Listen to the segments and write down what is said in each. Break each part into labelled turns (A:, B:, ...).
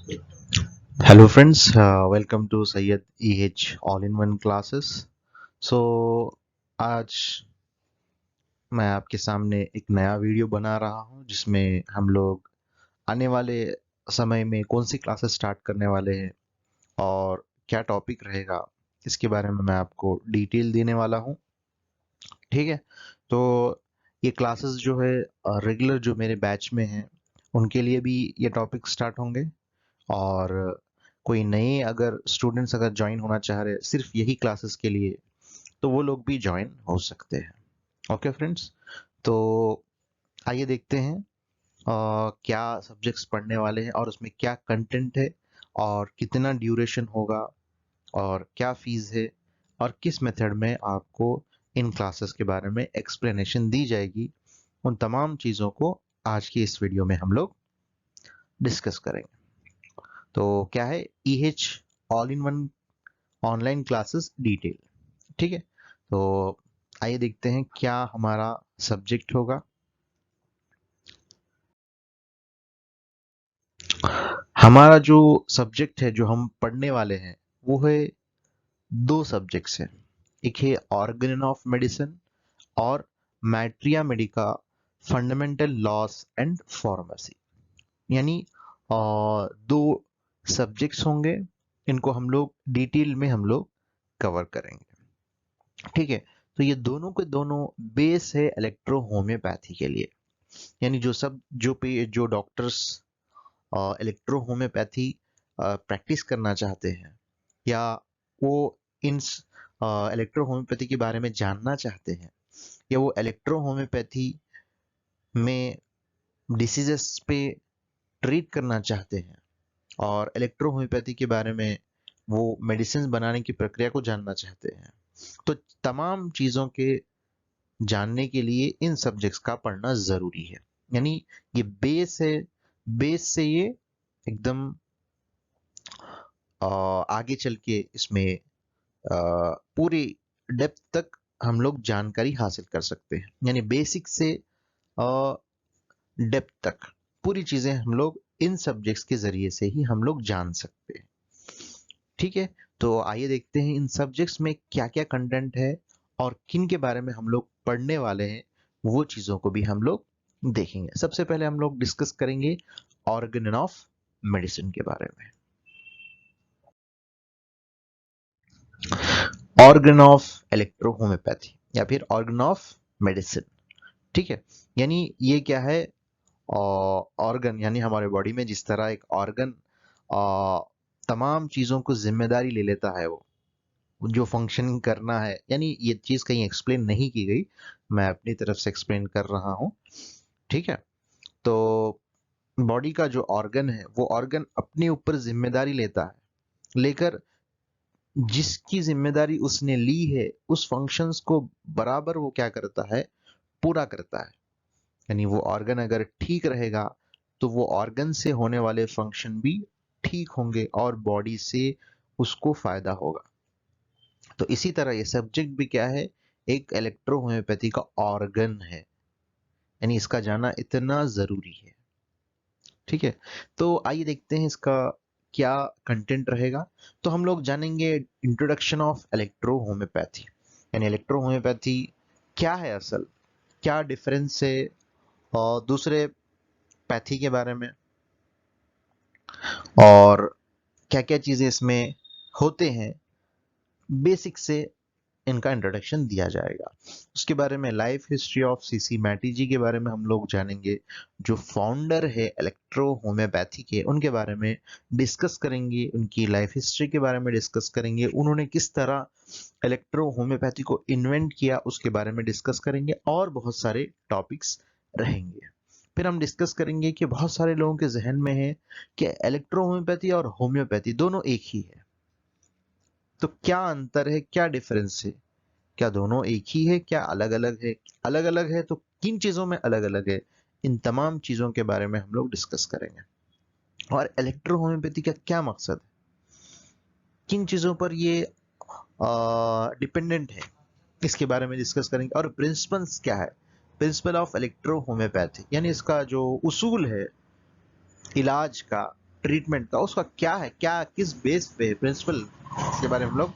A: Hello friends, welcome to Sayyid EH All-in-One Classes. So आज मैं आपके सामने एक नया वीडियो बना रहा हूँ जिसमें हम लोग आने वाले समय में कौन सी क्लासेस स्टार्ट करने वाले हैं और क्या टॉपिक रहेगा इसके बारे में मैं आपको डिटेल देने वाला हूँ। ठीक है, तो ये क्लासेस जो है रेगुलर जो मेरे बैच में हैं उनके लिए भी ये टॉपिक स्टार्ट होंगे और कोई नए अगर स्टूडेंट्स अगर ज्वाइन होना चाह रहे हैं सिर्फ यही क्लासेस के लिए तो वो लोग भी ज्वाइन हो सकते हैं। ओके फ्रेंड्स, तो आइए देखते हैं क्या सब्जेक्ट्स पढ़ने वाले हैं और उसमें क्या कंटेंट है और कितना ड्यूरेशन होगा और क्या फीस है और किस मेथड में आपको इन क्लासेस के बारे में एक्सप्लेनेशन दी जाएगी। उन तमाम चीज़ों को आज की इस वीडियो में हम लोग डिस्कस करेंगे। तो क्या है EH all in one online classes detail. ठीक है, तो आइए देखते हैं क्या हमारा सब्जेक्ट होगा। हमारा जो सब्जेक्ट है जो हम पढ़ने वाले हैं वो है दो सब्जेक्ट्स हैं। एक है ऑर्गन ऑफ मेडिसिन और materia medica fundamental laws and pharmacy. यानी दो सब्जेक्ट्स होंगे, इनको हम लोग डिटेल में हम लोग कवर करेंगे। ठीक है, तो ये दोनों के दोनों बेस है इलेक्ट्रो होम्योपैथी के लिए। यानी जो डॉक्टर्स इलेक्ट्रो होम्योपैथी प्रैक्टिस करना चाहते हैं या वो इन इलेक्ट्रो होम्योपैथी के बारे में जानना चाहते हैं या वो इलेक्ट्रो होम्योपैथी में डिसीजेस पे ट्रीट करना चाहते हैं और इलेक्ट्रो होम्योपैथी के बारे में वो मेडिसिन बनाने की प्रक्रिया को जानना चाहते हैं, तो तमाम चीज़ों के जानने के लिए इन सब्जेक्ट्स का पढ़ना ज़रूरी है। यानी ये बेस है, बेस से ये एकदम आगे चल के इसमें पूरी डेप्थ तक हम लोग जानकारी हासिल कर सकते हैं। यानी बेसिक से डेप्थ तक पूरी चीज़ें हम लोग इन सब्जेक्ट्स के ज़रिए से ही हम लोग जान सकते हैं। ठीक है, तो आइए देखते हैं इन सब्जेक्ट्स में क्या-क्या कंटेंट है और किन के बारे में हम लोग पढ़ने वाले हैं, वो चीज़ों को भी हम लोग देखेंगे। सबसे पहले हम लोग डिस्कस करेंगे ऑर्गन ऑफ मेडिसिन के बारे में। ऑर्गन ऑफ इलेक्ट्रो होम्योपैथी या फिर ऑर्गन ऑफ मेडिसिन। ठीक है, यानी ये क्या है, ऑर्गन यानी हमारे बॉडी में जिस तरह एक ऑर्गन तमाम चीज़ों को जिम्मेदारी ले लेता है, वो जो फंक्शनिंग करना है। यानी ये चीज़ कहीं एक्सप्लेन नहीं की गई, मैं अपनी तरफ से एक्सप्लेन कर रहा हूँ। ठीक है, तो बॉडी का जो ऑर्गन है वो ऑर्गन अपने ऊपर जिम्मेदारी लेता है, लेकर जिसकी जिम्मेदारी उसने ली है उस फंक्शंस को बराबर वो क्या करता है, पूरा करता है। यानी वो ऑर्गन अगर ठीक रहेगा तो वो ऑर्गन से होने वाले फंक्शन भी ठीक होंगे और बॉडी से उसको फायदा होगा। तो इसी तरह ये सब्जेक्ट भी क्या है, एक इलेक्ट्रो होम्योपैथी का ऑर्गन है। यानी इसका जाना इतना जरूरी है। ठीक है, तो आइए देखते हैं इसका क्या कंटेंट रहेगा। तो हम लोग जानेंगे इंट्रोडक्शन ऑफ इलेक्ट्रो होम्योपैथी। यानी इलेक्ट्रो होम्योपैथी क्या है, असल क्या डिफरेंस है और दूसरे पैथी के बारे में, और क्या क्या चीजें इसमें होते हैं, बेसिक से इनका इंट्रोडक्शन दिया जाएगा। उसके बारे में लाइफ हिस्ट्री ऑफ सीसी मैटी जी के बारे में हम लोग जानेंगे। जो फाउंडर है इलेक्ट्रो होम्योपैथी के, उनके बारे में डिस्कस करेंगे, उनकी लाइफ हिस्ट्री के बारे में डिस्कस करेंगे, उन्होंने किस तरह इलेक्ट्रो होम्योपैथी को इन्वेंट किया उसके बारे में डिस्कस करेंगे और बहुत सारे टॉपिक्स रहेंगे। फिर हम डिस्कस करेंगे कि बहुत सारे लोगों के जहन में है कि इलेक्ट्रो होम्योपैथी और होम्योपैथी दोनों एक ही है, तो क्या अंतर है, क्या डिफरेंस है, क्या दोनों एक ही है, क्या अलग अलग है, अलग अलग है तो किन चीजों में अलग अलग है, इन तमाम चीजों के बारे में हम लोग डिस्कस करेंगे। और इलेक्ट्रो होम्योपैथी का क्या मकसद है, किन चीजों पर ये डिपेंडेंट है, इसके बारे में डिस्कस करेंगे। और प्रिंसिपल्स क्या है, प्रिंसिपल ऑफ इलेक्ट्रो होम्योपैथी, यानी इसका जो उसूल है इलाज का, ट्रीटमेंट का उसका क्या है, क्या किस बेस पे प्रिंसिपल, इसके बारे में हम लोग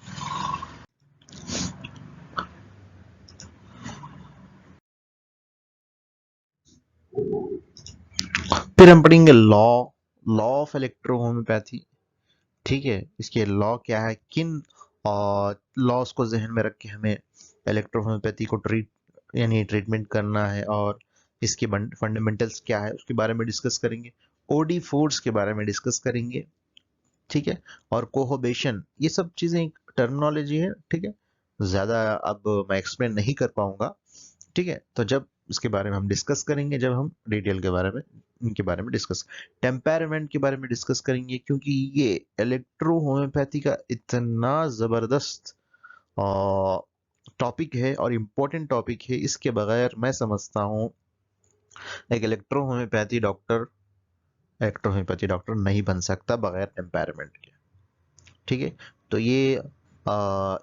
A: फिर हम पढ़ेंगे लॉ ऑफ इलेक्ट्रोहोम्योपैथी। ठीक है, इसके लॉ क्या है, किन लॉस को जहन में रख के हमें इलेक्ट्रोहोम्योपैथी को यानी ट्रीटमेंट करना है, और इसके फंडामेंटल्स क्या है उसके बारे में डिस्कस करेंगे। ओडी फोर्स के बारे में डिस्कस करेंगे। ठीक है, और कोहोबेशन, ये सब चीजें टर्मिनोलॉजी है। ठीक है, ज्यादा अब मैं एक्सप्लेन नहीं कर पाऊंगा। ठीक है, तो जब इसके बारे में हम डिस्कस करेंगे, जब हम डिटेल के बारे में इनके बारे में डिस्कस, टेम्परामेंट के बारे में डिस्कस करेंगे, क्योंकि ये इलेक्ट्रो होम्योपैथी का इतना जबरदस्त टॉपिक है और इम्पोर्टेंट टॉपिक है। इसके बगैर मैं समझता हूँ एक इलेक्ट्रो होम्योपैथी डॉक्टर नहीं बन सकता बगैर टेम्परामेंट के। ठीक है, तो ये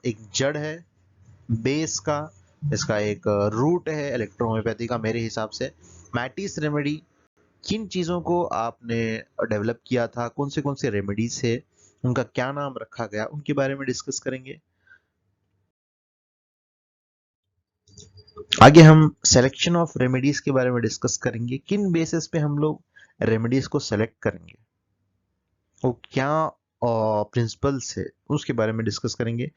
A: एक जड़ है बेस का, इसका एक रूट है इलेक्ट्रो होम्योपैथी का मेरे हिसाब से। मैटिस रेमेडी, किन चीजों को आपने डेवलप किया था, कौन से रेमेडीज है, उनका क्या नाम रखा गया, उनके बारे में डिस्कस करेंगे। आगे हम सिलेक्शन ऑफ रेमेडीज के बारे में डिस्कस करेंगे, किन बेसिस पे हम लोग रेमेडीज को सेलेक्ट करेंगे, वो क्या प्रिंसिपल्स है उसके बारे में डिस्कस करेंगे।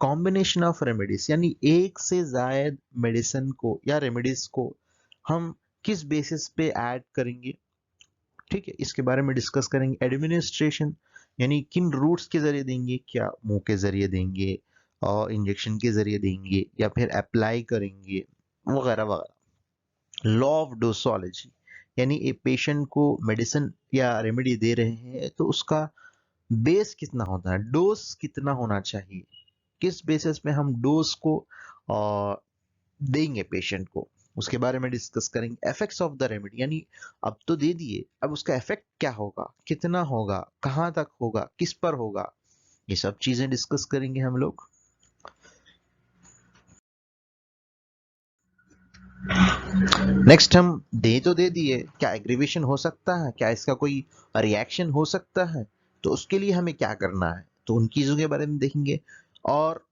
A: कॉम्बिनेशन ऑफ रेमेडीज, यानी एक से ज्यादा मेडिसिन को या रेमेडीज को हम किस बेसिस पे ऐड करेंगे। ठीक है, इसके बारे में डिस्कस करेंगे। एडमिनिस्ट्रेशन, यानी किन रूट्स के जरिए देंगे, क्या मुंह के जरिए देंगे और इंजेक्शन के जरिए देंगे या फिर अप्लाई करेंगे, वगैरह वगैरह। लॉ ऑफ डोसोलॉजी, यानी एक पेशेंट को मेडिसिन या रेमेडी दे रहे हैं तो उसका बेस कितना होता है, डोज कितना होना चाहिए, किस बेसिस पे हम डोज को आ, देंगे पेशेंट को, उसके बारे में डिस्कस करेंगे। इफेक्ट्स ऑफ द रेमेडी, यानी अब तो दे दिए, अब उसका इफेक्ट क्या होगा, कितना होगा, कहाँ तक होगा, किस पर होगा, ये सब चीजें डिस्कस करेंगे हम लोग। नेक्स्ट, हम दे तो दे दिए, क्या एग्रीवेशन हो सकता है, क्या इसका कोई रिएक्शन हो सकता है, तो उसके लिए हमें क्या करना है, तो उन चीजों के बारे में देखेंगे। और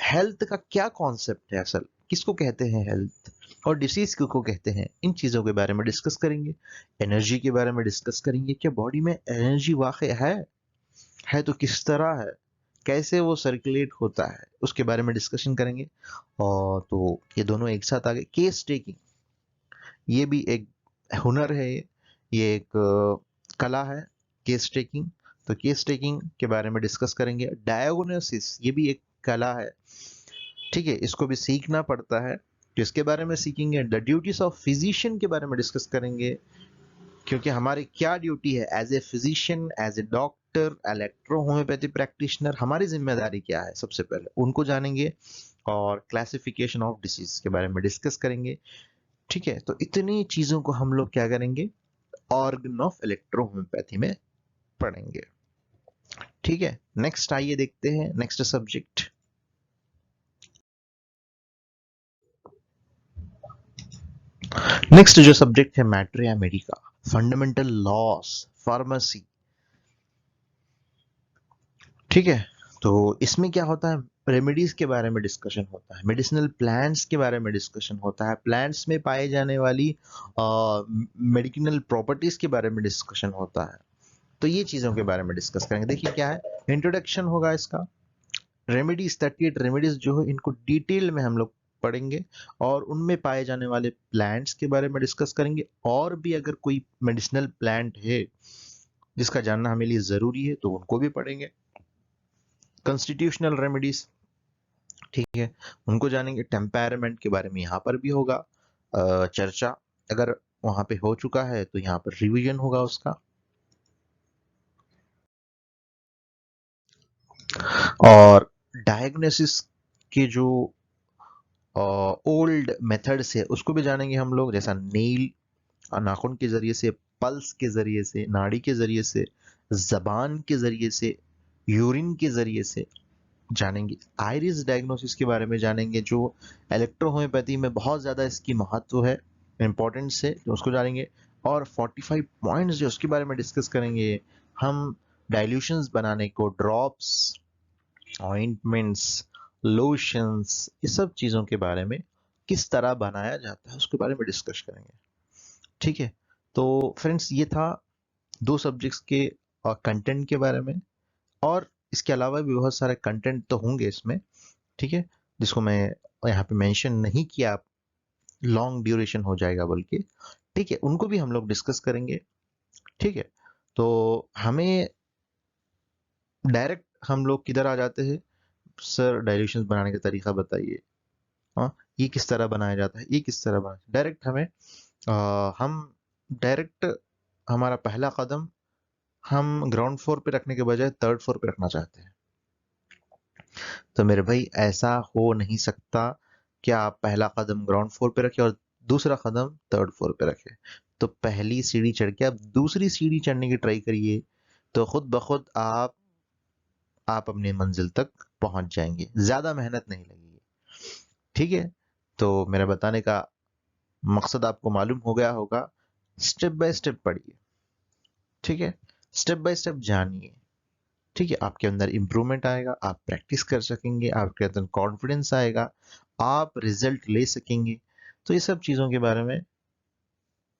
A: हेल्थ का क्या कॉन्सेप्ट है, असल किसको कहते हैं हेल्थ, और डिसीज किसको कहते हैं, इन चीजों के बारे में डिस्कस करेंगे। एनर्जी के बारे में डिस्कस करेंगे, क्या बॉडी में एनर्जी वाकई है तो किस तरह है, कैसे वो सर्कुलेट होता है, उसके बारे में डिस्कशन करेंगे। और तो ये दोनों एक साथ आ गए। केस टेकिंग, ये भी एक हुनर है, ये एक कला है, केस टेकिंग। तो केस टेकिंग के बारे में डिस्कस करेंगे। डायग्नोसिस, ये भी एक कला है। ठीक है, इसको भी सीखना पड़ता है, तो इसके बारे में सीखेंगे। द ड्यूटीज ऑफ फिजिशियन के बारे में डिस्कस करेंगे, क्योंकि हमारी क्या ड्यूटी है as a physician, as a doctor, electro homoeopathy practitioner, हमारी जिम्मेदारी क्या है, सबसे पहले उनको जानेंगे। और क्लासिफिकेशन ऑफ डिसीज के बारे में डिस्कस करेंगे। ठीक है, तो इतनी चीजों को हम लोग क्या करेंगे, ऑर्गन ऑफ इलेक्ट्रो होम्योपैथी में पढ़ेंगे। ठीक है, नेक्स्ट आइए देखते हैं नेक्स्ट सब्जेक्ट। नेक्स्ट जो सब्जेक्ट है मैटर या मेडिका, फंडामेंटल लॉस, फार्मेसी। ठीक है, तो इसमें क्या होता है, रेमेडीज के बारे में डिस्कशन होता है, मेडिसिनल प्लांट्स के बारे में डिस्कशन होता है, प्लांट्स में पाए जाने वाली मेडिसिनल प्रॉपर्टीज के बारे में डिस्कशन होता है। तो ये चीजों के बारे में डिस्कस करेंगे। देखिए क्या है, इंट्रोडक्शन होगा इसका। रेमेडीज 38 रेमेडीज जो है इनको डिटेल में हम लोग पढ़ेंगे, और उनमें पाए जाने वाले प्लांट्स के बारे में डिस्कस करेंगे। और भी अगर कोई मेडिसिनल प्लांट है जिसका जानना हमें लिए जरूरी है तो उनको भी पढ़ेंगे। कॉन्स्टिट्यूशनल रेमेडीज, ठीक है, उनको जानेंगे। टेम्परामेंट के बारे में यहाँ पर भी होगा चर्चा, अगर वहां पे हो चुका है तो यहाँ पर रिवीजन होगा उसका। और डायग्नोसिस के जो ओल्ड मेथड्स है उसको भी जानेंगे हम लोग, जैसा नेल, नाखून के जरिए से, पल्स के जरिए से, नाड़ी के जरिए से, जबान के जरिए से, यूरिन के जरिए से जानेंगे। आइरिस डायग्नोसिस के बारे में जानेंगे, जो इलेक्ट्रो होम्योपैथी में बहुत ज्यादा इसकी महत्व है, इंपॉर्टेंस है, तो उसको जानेंगे। और 45 पॉइंट्स जो उसके बारे में डिस्कस करेंगे। हम डाइल्यूशंस बनाने को, ड्रॉप्स, ऑइंटमेंट्स, लोशंस, इस सब चीज़ों के बारे में, किस तरह बनाया जाता है उसके बारे में डिस्कस करेंगे। ठीक है, तो फ्रेंड्स ये था दो सब्जेक्ट्स के कंटेंट के बारे में, और इसके अलावा भी बहुत सारे कंटेंट तो होंगे इसमें, ठीक है, जिसको मैं यहाँ पे मेंशन नहीं किया, लॉन्ग ड्यूरेशन हो जाएगा बल्कि, ठीक है, उनको भी हम लोग डिस्कस करेंगे। ठीक है, तो हमें डायरेक्ट हम लोग किधर आ जाते हैं, सर डाइल्यूशंस बनाने का तरीका बताइए। हाँ, ये किस तरह बनाया जाता है, ये किस तरह बना, डायरेक्ट हमें हम डायरेक्ट हमारा पहला कदम हम ग्राउंड फ्लोर पे रखने के बजाय थर्ड फ्लोर पे रखना चाहते हैं। तो मेरे भाई ऐसा हो नहीं सकता कि आप पहला कदम ग्राउंड फ्लोर पे रखें और दूसरा कदम थर्ड फ्लोर पे रखें। तो पहली सीढ़ी चढ़ के आप दूसरी सीढ़ी चढ़ने की ट्राई करिए, तो खुद ब खुद आप अपनी मंजिल तक पहुंच जाएंगे, ज्यादा मेहनत नहीं लगेगी। ठीक है, तो मेरा बताने का मकसद आपको मालूम हो गया होगा। स्टेप बाय स्टेप पढ़िए, ठीक है, स्टेप बाय स्टेप जानिए। ठीक है, आपके अंदर इंप्रूवमेंट आएगा, आप प्रैक्टिस कर सकेंगे, आपके अंदर कॉन्फिडेंस आएगा, आप रिजल्ट ले सकेंगे। तो ये सब चीज़ों के बारे में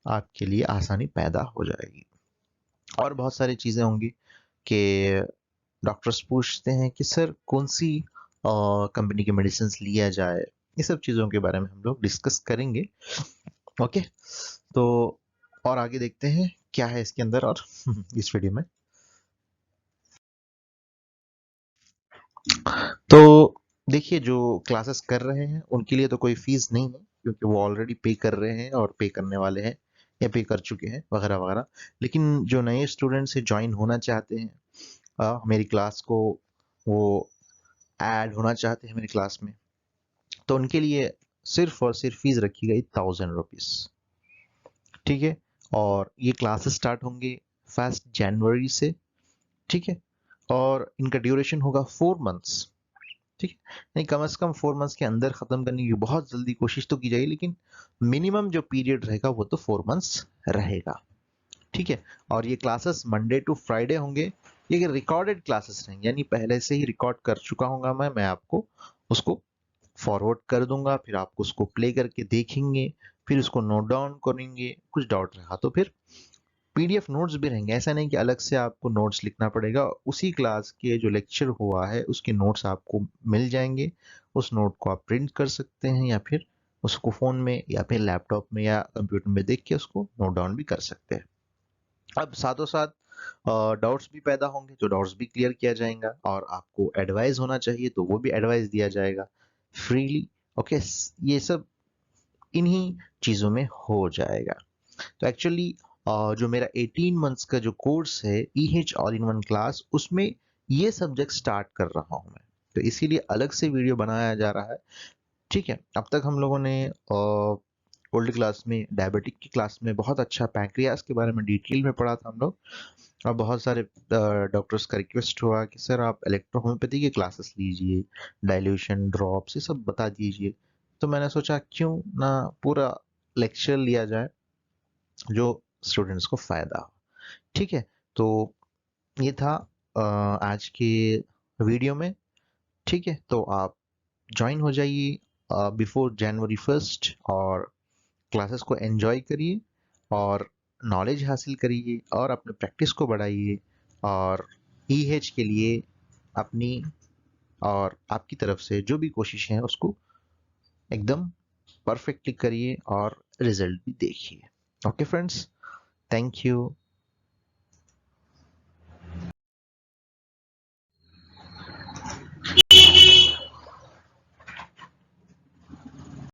A: आपके लिए आसानी पैदा हो जाएगी। और बहुत सारी चीज़ें होंगी कि डॉक्टर्स पूछते हैं कि सर कौन सी कंपनी के मेडिसिन लिया जाए, ये सब चीज़ों के बारे में हम लोग डिस्कस करेंगे। ओके, तो और आगे देखते हैं क्या है इसके अंदर और इस वीडियो में। तो देखिए, जो क्लासेस कर रहे हैं उनके लिए तो कोई फीस नहीं है, क्योंकि वो ऑलरेडी पे कर रहे हैं और पे करने वाले हैं या पे कर चुके हैं वगैरह वगैरह। लेकिन जो नए स्टूडेंट से ज्वाइन होना चाहते हैं मेरी क्लास को, वो ऐड होना चाहते हैं मेरी क्लास में, तो उनके लिए सिर्फ और सिर्फ फीस रखी गई 1000 रुपीज। ठीक है, और ये क्लासेस स्टार्ट होंगे 1 जनवरी से। ठीक है, और इनका ड्यूरेशन होगा 4 मंथ्स। ठीक है, नहीं, कम से कम 4 मंथ्स के अंदर खत्म करने की बहुत जल्दी कोशिश तो की जाएगी, लेकिन मिनिमम जो पीरियड रहेगा वो तो 4 मंथ्स रहेगा। ठीक है, और ये क्लासेस मंडे टू फ्राइडे होंगे। ये रिकॉर्डेड क्लासेस रहेंगे, यानी पहले से ही रिकॉर्ड कर चुका हूँ मैं आपको उसको फॉरवर्ड कर दूंगा, फिर आप उसको प्ले करके देखेंगे, फिर उसको नोट डाउन करेंगे, कुछ डाउट रहा तो फिर पीडीएफ नोट्स भी रहेंगे। ऐसा नहीं कि अलग से आपको नोट्स लिखना पड़ेगा, उसी क्लास के जो लेक्चर हुआ है उसके नोट्स आपको मिल जाएंगे। उस नोट को आप प्रिंट कर सकते हैं, या फिर उसको फोन में या फिर लैपटॉप में या कंप्यूटर में देख के उसको नोट डाउन भी कर सकते हैं। अब साथों साथ डाउट्स भी पैदा होंगे, तो डाउट्स भी क्लियर किया जाएगा, और आपको एडवाइस होना चाहिए तो वो भी एडवाइस दिया जाएगा फ्रीली। ओके, ये सब इन्हीं चीज़ों में हो जाएगा। तो एक्चुअली जो मेरा 18 मंथ्स का जो कोर्स है EH all in one class, उसमें ये सब्जेक्ट स्टार्ट कर रहा हूँ मैं, तो इसीलिए अलग से वीडियो बनाया जा रहा है। ठीक है, अब तक हम लोगों ने ओल्ड क्लास में, डायबिटिक की क्लास में बहुत अच्छा पैंक्रियास के बारे में डिटेल में पढ़ा था हम लोग, और बहुत सारे डॉक्टर्स का रिक्वेस्ट हुआ कि सर आप इलेक्ट्रोहोम्योपैथी की क्लासेस लीजिए, डाइल्यूशन, ड्रॉप्स, ये सब बता दीजिए। तो मैंने सोचा क्यों ना पूरा लेक्चर लिया जाए जो स्टूडेंट्स को फायदा हो। ठीक है, तो ये था आज के वीडियो में। ठीक है, तो आप ज्वाइन हो जाइए बिफोर January 1 और क्लासेस को एंजॉय करिए और नॉलेज हासिल करिए और अपने प्रैक्टिस को बढ़ाइए, और EH के लिए अपनी और आपकी तरफ से जो भी कोशिश है उसको एकदम परफेक्टली करिए और रिजल्ट भी देखिए। Okay friends, thank you.